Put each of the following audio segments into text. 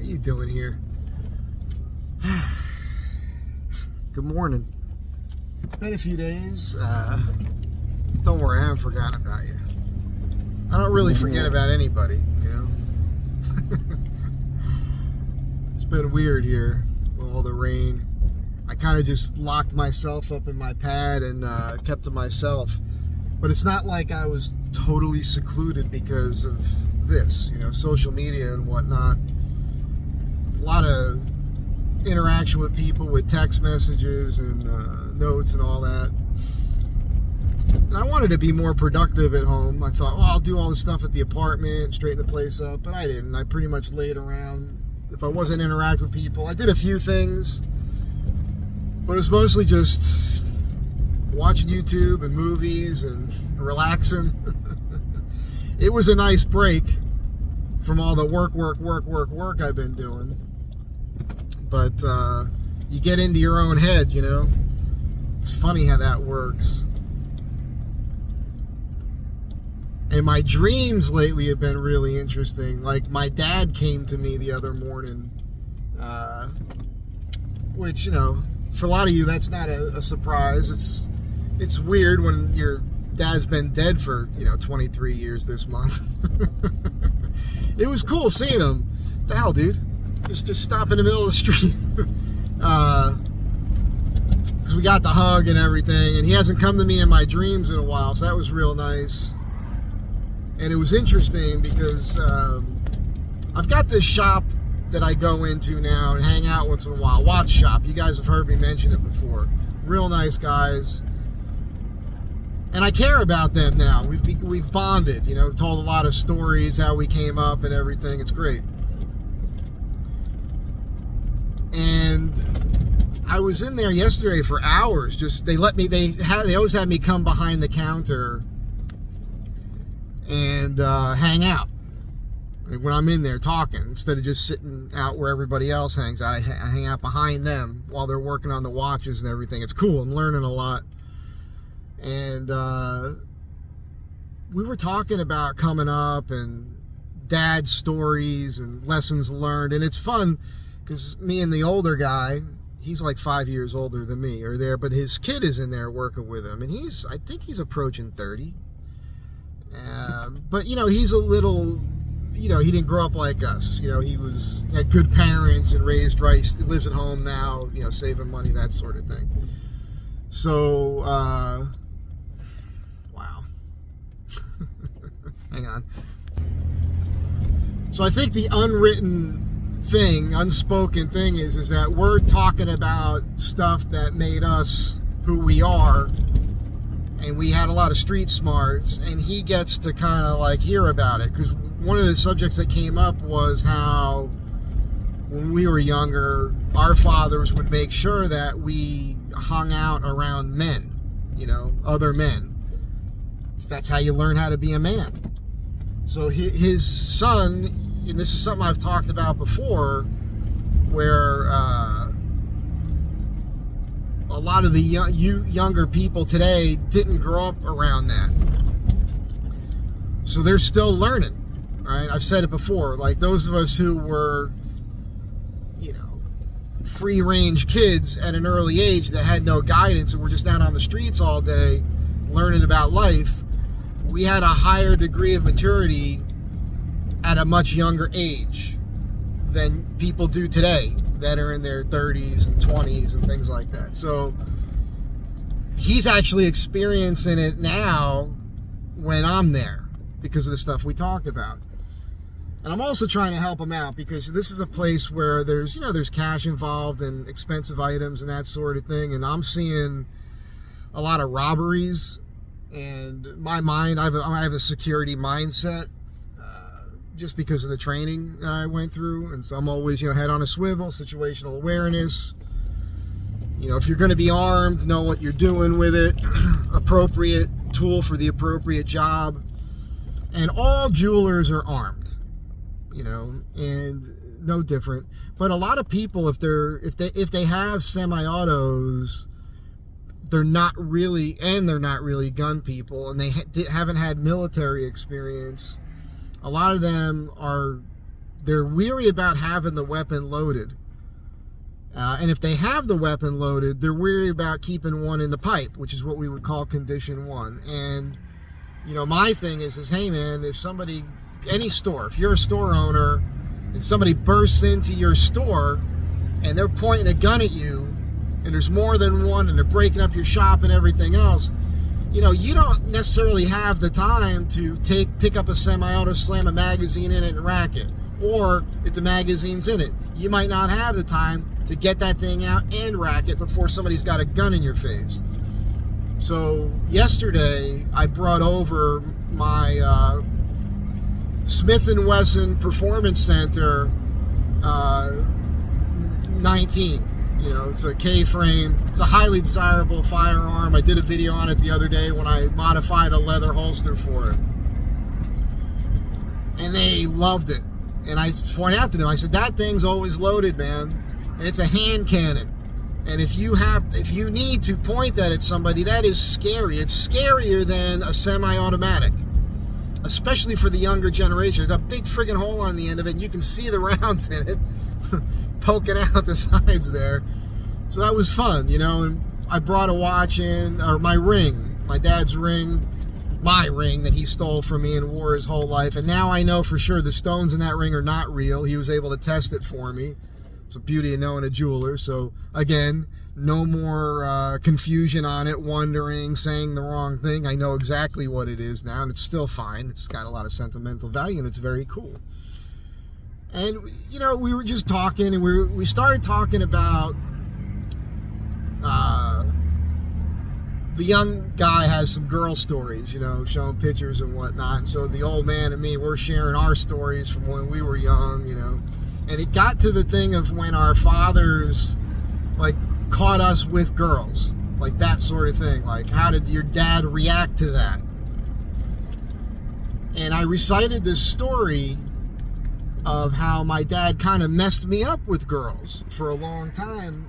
you doing here? Good morning. It's been a few days. Don't worry, I haven't forgotten about you. I don't really forget about anybody, you know? It's been weird here with all the rain. I kind of just locked myself up in my pad and kept to myself. But it's not like I was totally secluded because of this, you know, social media and whatnot. A lot of interaction with people with text messages and notes and all that. And I wanted to be more productive at home. I thought, well, I'll do all this stuff at the apartment, straighten the place up, but I didn't. I pretty much laid around. If I wasn't interacting with people, I did a few things, but it was mostly just watching YouTube and movies and relaxing. It was a nice break from all the work I've been doing. But you get into your own head, you know. It's funny how that works. And my dreams lately have been really interesting. Like, my dad came to me the other morning, which, you know, for a lot of you, that's not a surprise. It's weird when your dad's been dead for, you know, 23 years this month. It was cool seeing him. What the hell, dude? Just stop in the middle of the street. Because we got the hug and everything, and he hasn't come to me in my dreams in a while, so that was real nice. And it was interesting because I've got this shop that I go into now and hang out once in a while. Watch Shop. You guys have heard me mention it before. Real nice guys. And I care about them now. We've bonded, you know, told a lot of stories, how we came up and everything. It's great. And I was in there yesterday for hours. Just they always had me come behind the counter and hang out when I'm in there talking, instead of just sitting out where everybody else hangs out. I hang out behind them while they're working on the watches and everything. It's cool. I'm learning a lot. And we were talking about coming up and dad stories and lessons learned, and it's fun because me and the older guy, he's like 5 years older than me, are there, but his kid is in there working with him, and I think he's approaching 30. But, you know, he's a little, you know, he didn't grow up like us. You know, he had good parents and raised right. He lives at home now, you know, saving money, that sort of thing. So, wow. Hang on. So I think the unspoken thing is that we're talking about stuff that made us who we are. And we had a lot of street smarts, and he gets to kind of like hear about it, because one of the subjects that came up was how when we were younger, our fathers would make sure that we hung out around men, you know, other men. That's how you learn how to be a man. So his son, and this is something I've talked about before, where a lot of the younger people today didn't grow up around that. So they're still learning, right? I've said it before, like those of us who were, you know, free-range kids at an early age that had no guidance and were just out on the streets all day learning about life, we had a higher degree of maturity at a much younger age than people do today that are in their 30s and 20s and things like that. So he's actually experiencing it now when I'm there because of the stuff we talk about. And I'm also trying to help him out because this is a place where there's, you know, there's cash involved and expensive items and that sort of thing. And I'm seeing a lot of robberies, and my mind, I have a security mindset. Just because of the training that I went through. And so I'm always, you know, head on a swivel, situational awareness. You know, if you're going to be armed, know what you're doing with it. Appropriate tool for the appropriate job. And all jewelers are armed, you know, and no different. But a lot of people, if they have semi-autos, they're not really gun people, and they haven't had military experience. A lot of them are They're weary about having the weapon loaded. And if they have the weapon loaded, they're weary about keeping one in the pipe, which is what we would call condition one. And, you know, my thing is hey man, if somebody, any store, if you're a store owner and somebody bursts into your store and they're pointing a gun at you and there's more than one and they're breaking up your shop and everything else, you know, you don't necessarily have the time to pick up a semi-auto, slam a magazine in it and rack it. Or if the magazine's in it, you might not have the time to get that thing out and rack it before somebody's got a gun in your face. So yesterday I brought over my Smith & Wesson Performance Center 19. You know, it's a K-frame. It's a highly desirable firearm. I did a video on it the other day when I modified a leather holster for it. And they loved it. And I pointed out to them, I said, that thing's always loaded, man. It's a hand cannon. And if you need to point that at somebody, that is scary. It's scarier than a semi-automatic, especially for the younger generation. There's a big friggin' hole on the end of it, and you can see the rounds in it poking out the sides there. So that was fun, you know. And I brought a watch in, or my ring, my dad's ring, my ring that he stole from me and wore his whole life. And now I know for sure the stones in that ring are not real. He was able to test it for me. It's the beauty of knowing a jeweler. So again, no more confusion on it, wondering, saying the wrong thing. I know exactly what it is now, and it's still fine. It's got a lot of sentimental value, and it's very cool. And, you know, we were just talking, and we started talking about the young guy has some girl stories, you know, showing pictures and whatnot. And so the old man and me, we're sharing our stories from when we were young, you know. And it got to the thing of when our fathers, like, caught us with girls. Like, that sort of thing. Like, how did your dad react to that? And I recited this story of how my dad kind of messed me up with girls for a long time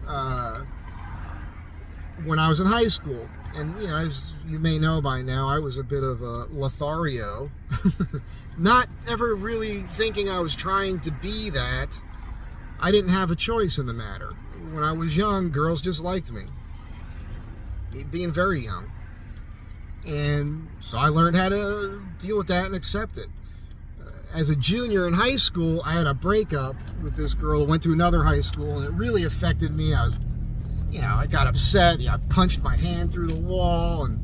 when I was in high school. And, you know, as you may know by now, I was a bit of a Lothario. Not ever really thinking I was trying to be that. I didn't have a choice in the matter. When I was young, girls just liked me. Being very young. And so I learned how to deal with that and accept it. As a junior in high school, I had a breakup with this girl, went to another high school, and it really affected me. I got upset. I punched my hand through the wall, and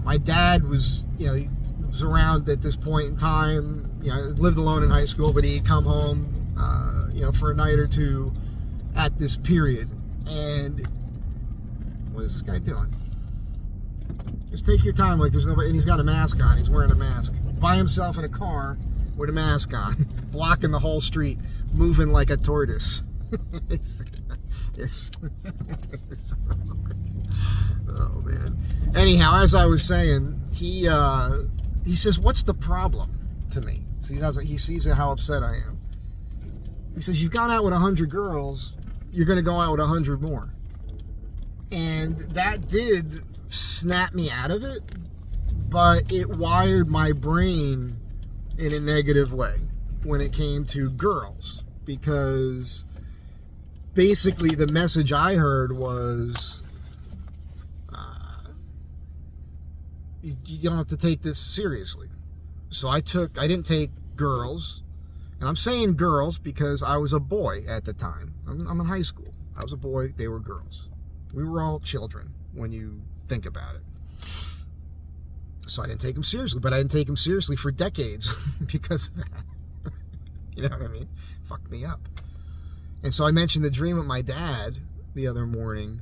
my dad was, he was around at this point in time. I lived alone in high school, but he'd come home, for a night or two at this period. And what is this guy doing? Just take your time, like there's nobody, and he's got a mask on. He's wearing a mask by himself in a car with a mask on, blocking the whole street, moving like a tortoise. Oh man. Anyhow, as I was saying, he says, "What's the problem?" to me. So he sees how upset I am. He says, "You've gone out with 100 girls. You're going to go out with 100 more." And that did snap me out of it, but it wired my brain in a negative way when it came to girls, because basically the message I heard was you don't have to take this seriously. So I didn't take girls, and I'm saying girls because I was a boy at the time. I'm in high school. I was a boy, they were girls. We were all children when you think about it. So I didn't take them seriously, but I didn't take them seriously for decades because of that. You know what I mean? Fucked me up. And so I mentioned the dream with my dad the other morning,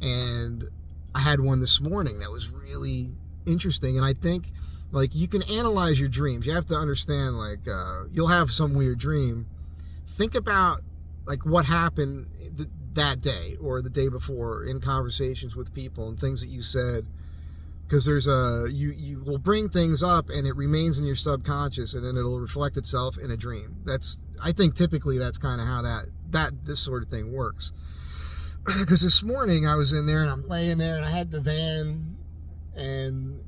and I had one this morning that was really interesting. And I think, like, you can analyze your dreams. You have to understand, like, you'll have some weird dream. Think about, like, what happened that day or the day before in conversations with people and things that you said. Because there's you will bring things up and it remains in your subconscious, and then it'll reflect itself in a dream. I think typically that's kind of how this sort of thing works. Because this morning I was in there and I'm laying there and I had the van, and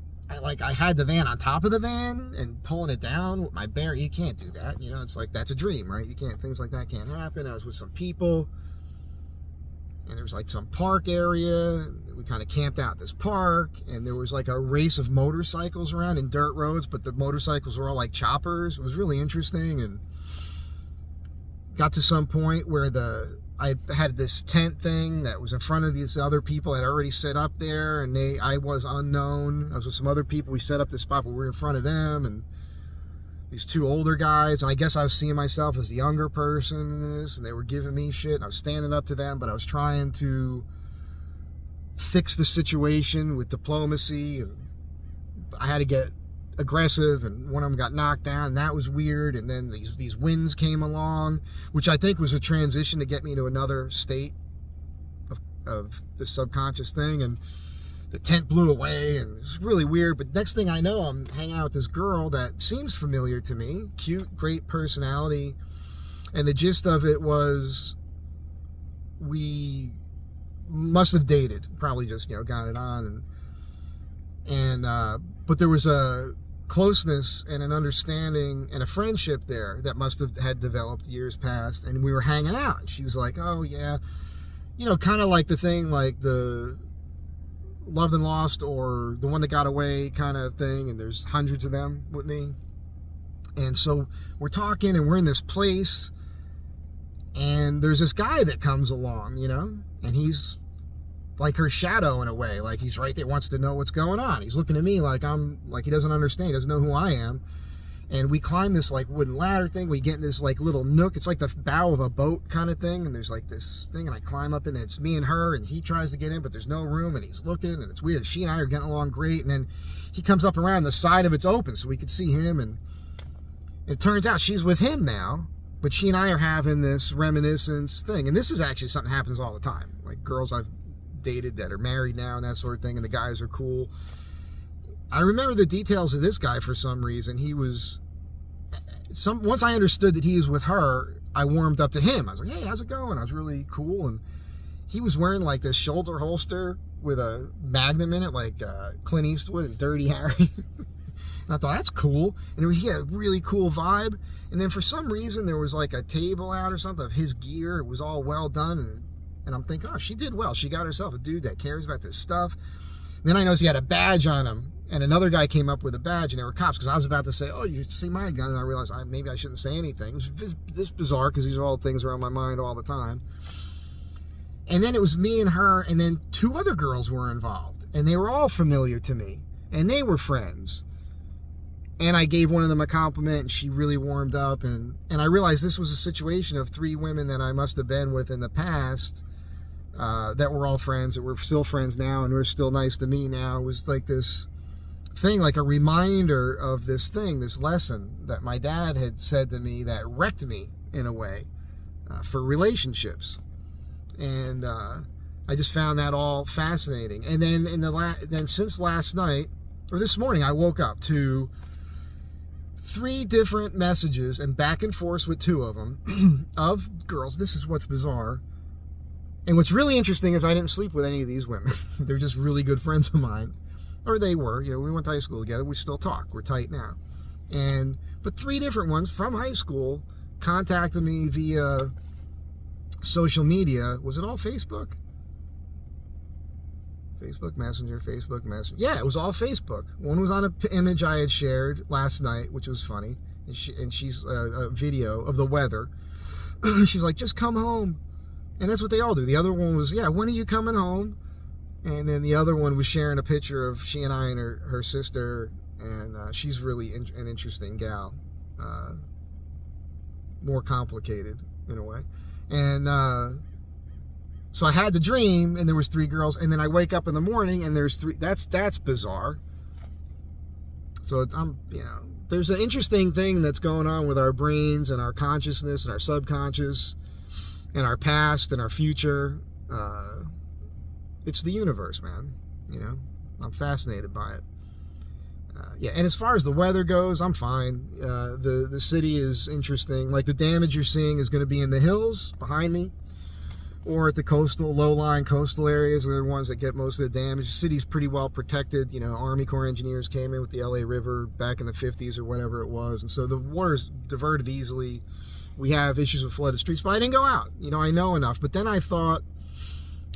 I had the van on top of the van and pulling it down with my bare. You can't do that. You know, it's like, that's a dream, right? You can't, things like that can't happen. I was with some people, and there was like some park area. We kind of camped out this park, and there was like a race of motorcycles around in dirt roads, but the motorcycles were all like choppers. It was really interesting, and got to some point where I had this tent thing that was in front of these other people that had already set up there, and I was unknown. I was with some other people. We set up this spot, but we were in front of them, and these two older guys, and I guess I was seeing myself as a younger person in this, and they were giving me shit, and I was standing up to them, but I was trying to fix the situation with diplomacy, and I had to get aggressive, and one of them got knocked down, and that was weird. And then these winds came along, which I think was a transition to get me to another state of the subconscious thing, and the tent blew away, and it was really weird. But next thing I know, I'm hanging out with this girl that seems familiar to me, cute, great personality, and the gist of it was we must have dated, probably just, you know, got it on, and but there was a closeness and an understanding and a friendship there that must have had developed years past, and we were hanging out, and she was like, oh yeah, you know, kind of like the thing, like the Loved and Lost or The One That Got Away kind of thing, and there's hundreds of them with me. And so we're talking, and we're in this place, and there's this guy that comes along, you know, and he's like her shadow in a way, like he's right there, wants to know what's going on. He's looking at me like I'm, like he doesn't understand, he doesn't know who I am. And we climb this like wooden ladder thing, we get in this like little nook, it's like the bow of a boat kind of thing, and there's like this thing, and I climb up, and it's me and her, and he tries to get in, but there's no room, and he's looking, and it's weird. She and I are getting along great, and then he comes up around, the side of it's open, so we could see him, and it turns out she's with him now, but she and I are having this reminiscence thing. And this is actually something that happens all the time, like girls I've dated that are married now and that sort of thing, and the guys are cool. I remember the details of this guy for some reason. He was once I understood that he was with her, I warmed up to him. I was like, hey, how's it going? I was really cool. And he was wearing like this shoulder holster with a magnum in it, like Clint Eastwood and Dirty Harry. And I thought, that's cool. And he had a really cool vibe. And then for some reason, there was like a table out or something of his gear. It was all well done. And I'm thinking, oh, she did well. She got herself a dude that cares about this stuff. And then I noticed he had a badge on him. And another guy came up with a badge, and they were cops. Because I was about to say, oh, you see my gun. And I realized maybe I shouldn't say anything. It was this bizarre, because these are all things that are on my mind all the time. And then it was me and her, and then two other girls were involved. And they were all familiar to me. And they were friends. And I gave one of them a compliment, and she really warmed up. And I realized this was a situation of three women that I must have been with in the past that were all friends, that were still friends now, and were still nice to me now. It was like this thing, like a reminder of this thing, this lesson that my dad had said to me that wrecked me in a way for relationships. And I just found that all fascinating. And then then since last night, or this morning, I woke up to 3 different messages and back and forth with 2 of them of girls. This is what's bizarre. And what's really interesting is I didn't sleep with any of these women. They're just really good friends of mine. Or they were. You know, we went to high school together. We still talk. We're tight now. But 3 different ones from high school contacted me via social media. Was it all Facebook? Facebook Messenger. Yeah, it was all Facebook. One was on an image I had shared last night, which was funny. And she's a video of the weather. She's like, just come home. And that's what they all do. The other one was, yeah, when are you coming home? And then the other one was sharing a picture of she and I and her sister. And she's really an interesting gal. More complicated in a way. And so I had the dream, and there was 3 girls, and then I wake up in the morning, and there's 3. That's bizarre. So there's an interesting thing that's going on with our brains and our consciousness and our subconscious and our past and our future. It's the universe, man. You know, I'm fascinated by it. Yeah, and as far as the weather goes, I'm fine. The city is interesting. Like, the damage you're seeing is going to be in the hills behind me. or at the coastal, low-lying coastal areas are the ones that get most of the damage. The city's pretty well protected. You know, Army Corps engineers came in with the LA River back in the 50s or whatever it was, and so the water's diverted easily. We have issues with flooded streets, but I didn't go out. You know, I know enough. But then I thought,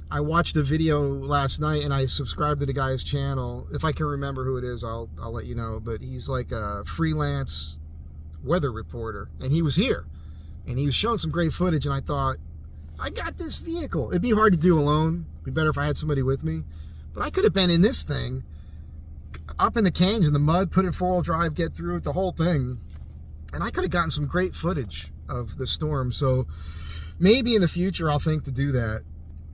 I watched a video last night, and I subscribed to the guy's channel. If I can remember who it is, I'll let you know. But he's like a freelance weather reporter, and he was here, and he was showing some great footage, and I thought, I got this vehicle. It'd be hard to do alone. It'd be better if I had somebody with me. But I could have been in this thing, up in the canyons, in the mud, put in four-wheel drive, get through it, the whole thing. And I could have gotten some great footage of the storm. So maybe in the future I'll think to do that,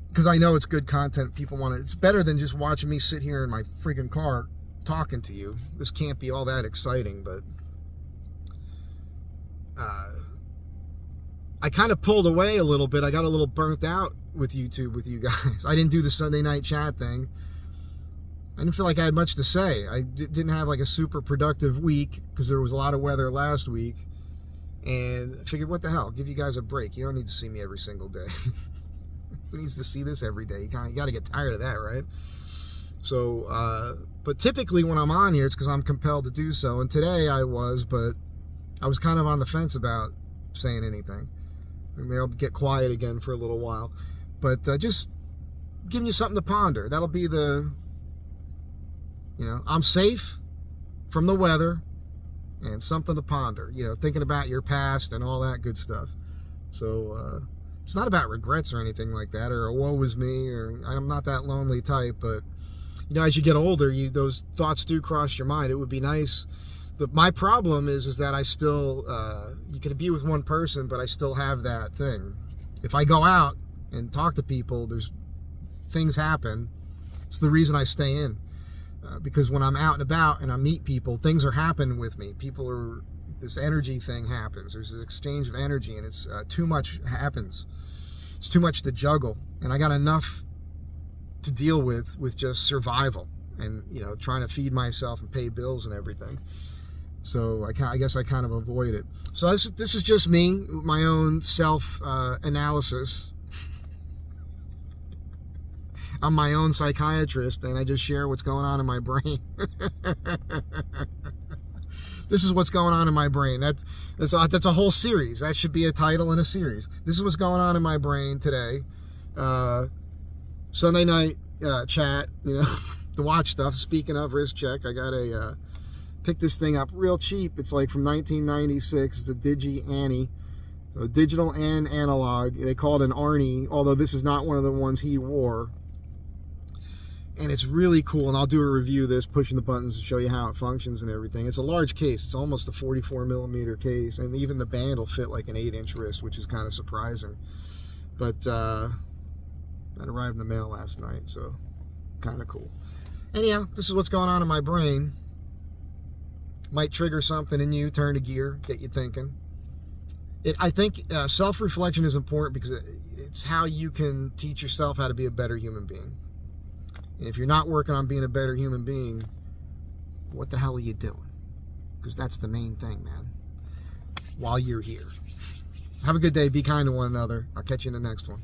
because I know it's good content. People want it. It's better than just watching me sit here in my freaking car talking to you. This can't be all that exciting, but I kind of pulled away a little bit. I got a little burnt out with YouTube with you guys. I didn't do the Sunday night chat thing. I didn't feel like I had much to say. I didn't have like a super productive week because there was a lot of weather last week. And I figured, what the hell? Give you guys a break. You don't need to see me every single day. Who needs to see this every day? You got to get tired of that, right? So, but typically when I'm on here, it's because I'm compelled to do so. And today I was, but I was kind of on the fence about saying anything. Maybe I'll get quiet again for a little while. But just giving you something to ponder. That'll be the, you know, I'm safe from the weather and something to ponder. You know, thinking about your past and all that good stuff. So it's not about regrets or anything like that, or a woe is me, or I'm not that lonely type. But, you know, as you get older, those thoughts do cross your mind. It would be nice. But my problem is that I still, you can be with one person, but I still have that thing. If I go out and talk to people, things happen. It's the reason I stay in. Because when I'm out and about and I meet people, things are happening with me. This energy thing happens. There's this exchange of energy, and it's too much happens. It's too much to juggle. And I got enough to deal with just survival and, you know, trying to feed myself and pay bills and everything. So I guess I kind of avoid it. So this is just me, my own self-analysis. I'm my own psychiatrist, and I just share what's going on in my brain. This is what's going on in my brain. That's a whole series. That should be a title in a series. This is what's going on in my brain today. Sunday night chat, you know, to watch stuff. Speaking of wrist check, I got picked this thing up real cheap. It's like from 1996. It's a Digi Annie. So digital and analog. They call it an Arnie, although this is not one of the ones he wore. And it's really cool, and I'll do a review of this, pushing the buttons to show you how it functions and everything. It's a large case. It's almost a 44mm case, and even the band will fit like an 8-inch wrist, which is kind of surprising. But that arrived in the mail last night, so kind of cool. Anyhow, this is what's going on in my brain. Might trigger something in you, turn a gear, get you thinking. I think self-reflection is important because it's how you can teach yourself how to be a better human being. And if you're not working on being a better human being, what the hell are you doing? Because that's the main thing, man. While you're here. Have a good day. Be kind to one another. I'll catch you in the next one.